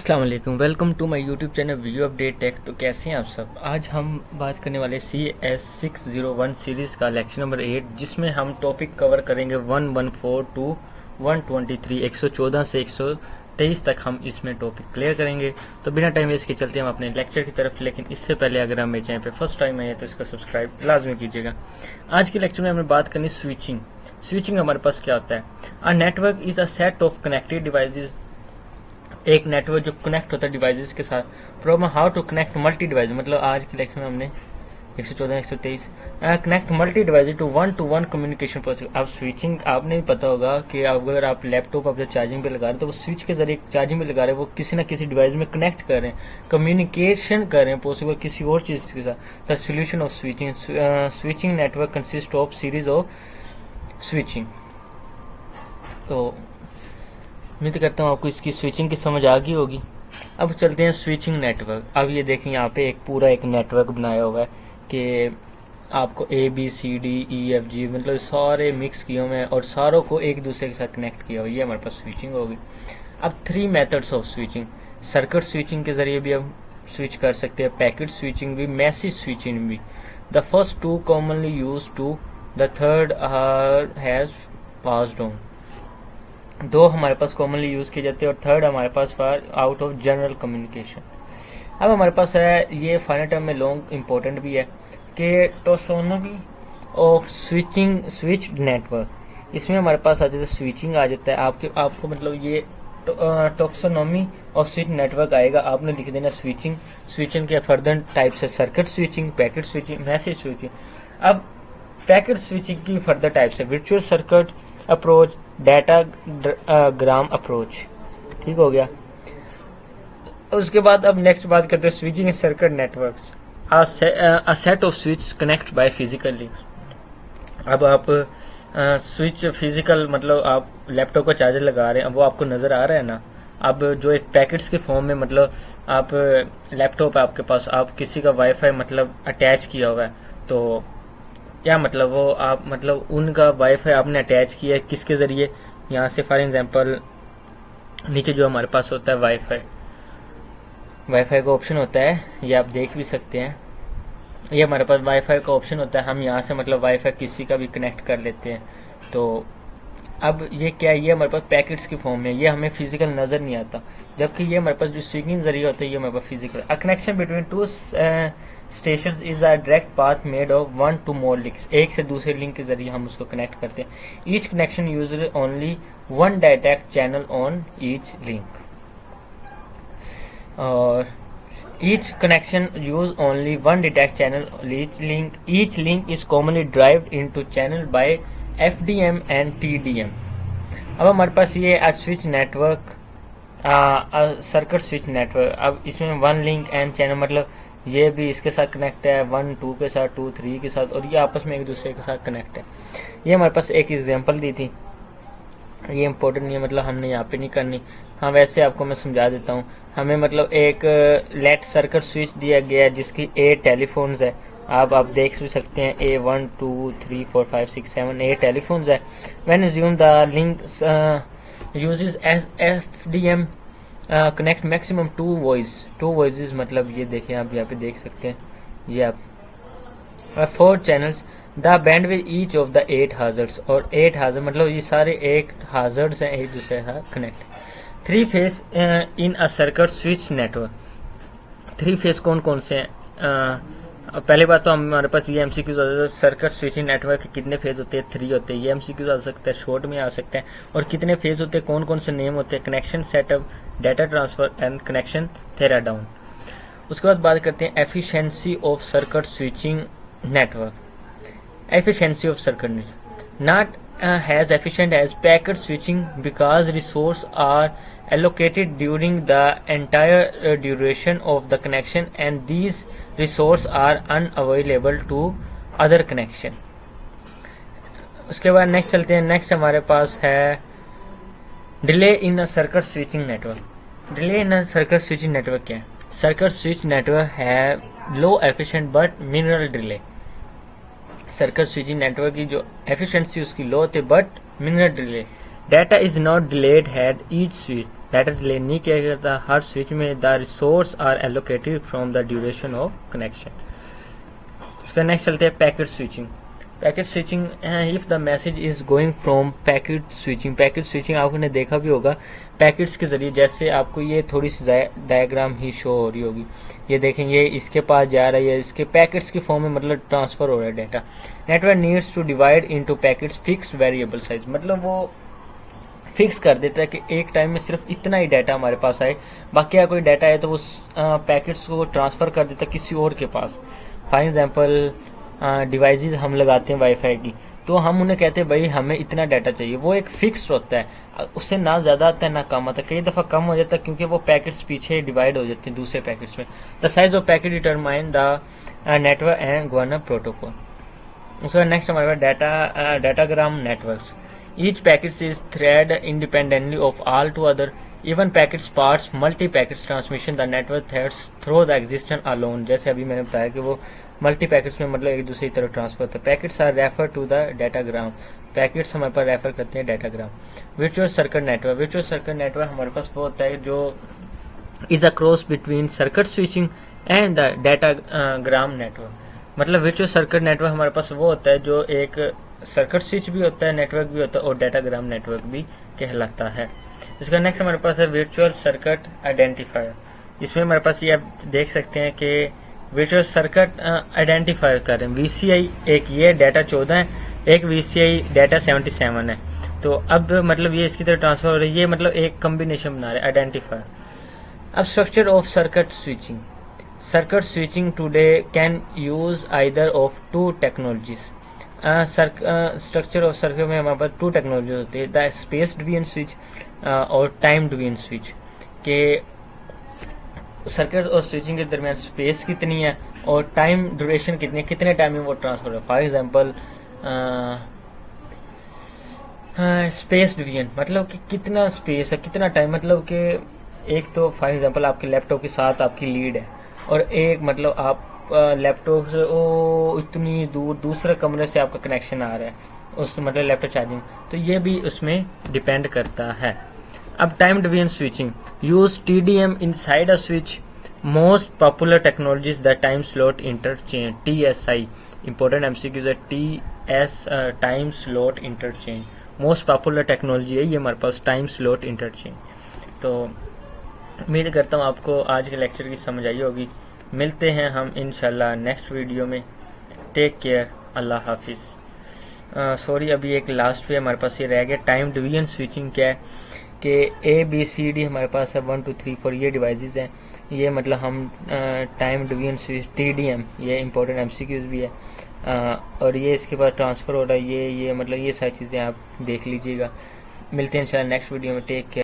अस्सलाम वालेकुम, welcome to my YouTube channel video update tech. तो कैसे हैं आप सब। आज हम बात करने वाले CS601 सीरीज़ का लेक्चर नंबर 8, जिसमें हम टॉपिक कवर करेंगे 114 टू 123, 114 से 123 तक हम इसमें टॉपिक क्लियर करेंगे। तो बिना टाइम वेस्ट के चलते हैं हम अपने लेक्चर की तरफ। लेकिन इससे पहले अगर हम मेरे चैनल पे फर्स्ट टाइम आए तो इसका सब्सक्राइब लाजमी कीजिएगा। आज के लेक्चर में हमें बात करनी स्विचिंग। स्विचिंग हमारे पास क्या होता है। A network is a set of connected devices, एक नेटवर्क जो कनेक्ट होता है डिवाइसेस के साथ। Problem how to connect multi device, मतलब आज के लेक्चर में हमने 114 123 connect multi device to one communication possible. अब स्विचिंग आपने भी पता होगा कि अगर आप लैपटॉप अपने चार्जिंग पे लगा रहे हैं तो वो स्विच के जरिए चार्जिंग पे लगा रहे हैं, वो किसी ना किसी डिवाइस में कनेक्ट कर रहे हैं, कम्युनिकेशन कर रहे हैं पॉसिबल किसी और चीज़ के साथ। The solution of switching, switching network consist of series of switching. तो उम्मीद करता हूँ आपको इसकी स्विचिंग की समझ आ गई होगी। अब चलते हैं स्विचिंग नेटवर्क। अब ये देखें, यहाँ पे एक पूरा एक नेटवर्क बनाया हुआ है कि आपको ABCDEFG मतलब सारे मिक्स किए हुए हैं और सारों को एक दूसरे के साथ कनेक्ट किया हुआ है। ये हमारे पास स्विचिंग होगी। अब 3 methods of switching. Circuit switching के जरिए भी हम स्विच कर सकते हैं, पैकेट स्विचिंग भी, मैसेज स्विचिंग भी। The first 2 commonly use to, the third has passed on. 2 हमारे पास कॉमनली यूज़ किए जाते हैं और थर्ड हमारे पास four out of general communication. अब हमारे पास है, ये फाइनल टर्म में लॉन्ग इंपॉर्टेंट भी है कि टोसोनोमी ऑफ स्विच नेटवर्क। इसमें हमारे पास आ जाता है स्विचिंग आ जाता है। आपको मतलब ये टोक्सोनोमी ऑफ स्विच नेटवर्क आएगा, आपने लिख देना स्विचिंग। स्विचिंग के फर्दर टाइप्स है circuit switching, packet switching, message switching. अब पैकेट स्विचिंग की फर्दर टाइप्स है वर्चुअल सर्किट अप्रोच, डाटा ग्राम अप्रोच। ठीक हो गया। उसके बाद अब नेक्स्ट बात करते हैं switching circuit network. A set off switch connect by physical links. अब आप स्विच फिजिकल मतलब आप लैपटॉप का चार्जर लगा रहे हैं, अब वो आपको नज़र आ रहा है ना। अब जो एक पैकेट्स के फॉर्म में, मतलब आप लैपटॉप है आपके पास, आप किसी का वाईफाई मतलब अटैच किया हुआ है, तो क्या मतलब वो आप मतलब उनका वाईफाई आपने अटैच किया है किसके ज़रिए। यहाँ से फॉर एग्जांपल नीचे जो हमारे पास होता है वाईफाई का ऑप्शन होता है, ये आप देख भी सकते हैं। ये हमारे पास वाईफाई का ऑप्शन होता है, हम यहाँ से मतलब वाईफाई किसी का भी कनेक्ट कर लेते हैं। तो अब ये क्या है, ये हमारे पास पैकेट्स की फॉर्म में, ये हमें फिजिकल नज़र नहीं आता। जबकि ये हमारे पास जो स्विचिंग जरिए होता है ये हमारे पास physical. A connection between 2 station is a direct path made of 1 to more links. एक से दूसरे लिंक के जरिए हम उसको कनेक्ट करते हैं। Each connection use only 1 data channel on each link, और each connection use only one detect channel on each link is commonly derived into channel by FDM and TDM। अब हमारे पास ये switch network, circuit switch network. अब इसमें 1 link and channel मतलब ये भी इसके साथ कनेक्ट है, 1 2 के साथ, 2 3 के साथ, और ये आपस में एक दूसरे के साथ कनेक्ट है। ये हमारे पास एक एग्जांपल दी थी, ये इम्पोर्टेंट नहीं है, मतलब हमने यहाँ पे नहीं करनी। हाँ वैसे आपको मैं समझा देता हूँ। हमें मतलब एक लेट सर्किट स्विच दिया गया है जिसकी 8 टेलीफोन्स है। आप देख भी सकते हैं A1 2 3 4 5 6 7 8 टेलीफोन्स है। When assume the link uses FDM connect maximum 2 voices, मतलब ये देखें आप यहाँ पे देख सकते हैं, ये आप 4 channels. The bandwidth each of the 8 हाजर्ड्स, और 8 हाजर मतलब ये सारे 8 हाजर्ड्स हैं एक दूसरे के साथ connect. 3 phase in a circuit switch network. 3 phase कौन कौन से हैं। पहले बात तो हमारे पास ये MCQs आ जाता है, सर्किट स्विचिंग नेटवर्क के कितने फेज होते हैं, 3 होते हैं। ये MCQs आ सकता है, शॉर्ट में आ सकते हैं। और कितने फेज होते हैं, कौन कौन से नेम होते हैं, connection setup, data transfer and connection tear down. उसके बाद बात करते हैं efficiency of circuit switching network. Efficiency of circuit not as efficient as packet switching because resources are allocated during the entire duration of the connection and these resources are unavailable to other connection। उसके बाद next चलते हैं। Next हमारे पास है delay in a circuit switching network. Delay in a circuit switching network क्या है। Circuit switch network है low efficient but minimal delay. Circuit switching network की जो एफिशिएंसी उसकी लो होती है but minimal delay. Data is not delayed had each switch, data delay नहीं किया जाता। हर स्विच में the resource are allocated from the duration of connection. इसका नेक्स्ट चलते हैं packet switching. Packet switching, if the message is going from packet switching. Packet switching आपने देखा भी होगा पैकेट्स के जरिए, जैसे आपको ये थोड़ी सी डायग्राम ही शो हो रही होगी, ये देखेंगे इसके पास जा रहा है, इसके पैकेट्स की फॉर्म में मतलब ट्रांसफर हो रहा है data. Network needs to divide into packets fix variable size, मतलब वो फिक्स कर देता है कि एक टाइम में सिर्फ इतना ही डाटा हमारे पास आए, बाकी कोई डाटा है तो वो पैकेट्स को ट्रांसफर कर देता है किसी और के पास। फॉर एग्जांपल डिवाइसेस हम लगाते हैं वाईफाई की, तो हम उन्हें कहते हैं भाई हमें इतना डाटा चाहिए, वो एक फिक्स होता है, उससे ना ज़्यादा आता है ना कम आता है, कई दफ़ा कम हो जाता है क्योंकि वो पैकेट्स पीछे डिवाइड हो जाते हैं दूसरे पैकेट्स में। The size of packet determine the network and governor protocol. उसका नेक्स्ट हमारे पास datagram networks. Each packet is treated independently of all to other even packets parts multi packets transmission the network threads through the existent alone. जैसे अभी मैंने बताया कि वो multi packets में मतलब एक दूसरे की तरफ ट्रांसफर होता है। Packets are refer to the datagram. Packets हमारे पास रेफर करते हैं datagram. Virtual circuit network. Virtual circuit network हमारे पास वो होता है जो is a cross between circuit switching and the datagram network. मतलब वर्चुअल सर्किट नेटवर्क हमारे पास वो होता है जो एक सर्किट स्विच भी होता है, नेटवर्क भी होता है और डाटाग्राम नेटवर्क भी कहलाता है। इसका नेक्स्ट हमारे पास है वर्चुअल सर्किट आइडेंटिफायर। इसमें हमारे पास ये आप देख सकते हैं कि वर्चुअल सर्किट आइडेंटिफायर कर रहे हैं। वीसीआई एक ये डाटा 14 है, एक वीसीआई डाटा 77 है। तो अब मतलब ये इसकी तरह ट्रांसफर हो रही है, ये मतलब एक कम्बिनेशन बना रहे आइडेंटिफायर। अब structure of circuit switching. Circuit switching today can use either of two technologies. Structure of circuit में हमारे पास टू टेक्नोलॉजी होती है, द स्पेस डिवीजन स्विच और टाइम डिवीजन स्विच। के सर्किट और स्विचिंग के दरमियान स्पेस कितनी है और टाइम ड्यूरेशन कितनी है, कितने टाइम में वो ट्रांसफर है। फॉर एग्जांपल स्पेस डिवीजन मतलब कि कितना स्पेस है, कितना टाइम, मतलब कि एक तो फॉर एग्जांपल आपके लैपटॉप के साथ आपकी लीड है और एक मतलब आप लैपटॉप से इतनी दूर दूसरे कमरे से आपका कनेक्शन आ रहा है, उस मतलब लैपटॉप चार्जिंग, तो ये भी उसमें डिपेंड करता है। अब time division switching use TDM inside a switch. Most popular technologies the time slot interchange TSI। Important MCQ है TS time slot interchange. Most popular technology है ये हमारे पास टाइम स्लॉट इंटरचेंज। तो उम्मीद करता हूँ आपको आज के लेक्चर की समझ आई होगी। मिलते हैं हम इंशाल्लाह नेक्स्ट वीडियो में। टेक केयर, अल्लाह हाफिज़। सॉरी अभी एक लास्ट पे हमारे पास ये रह गया, टाइम डिवीजन स्विचिंग क्या है कि ABCD हमारे पास है 1 2 3 4 ये डिवाइसेस हैं। ये मतलब हम टाइम डिवीजन स्विच TDM ये इंपॉर्टेंट MCQs भी है और ये इसके बाद ट्रांसफ़र हो रहा है, ये मतलब ये सारी चीज़ें आप देख लीजिएगा। मिलते हैं इंशाल्लाह नेक्स्ट वीडियो में। Take care.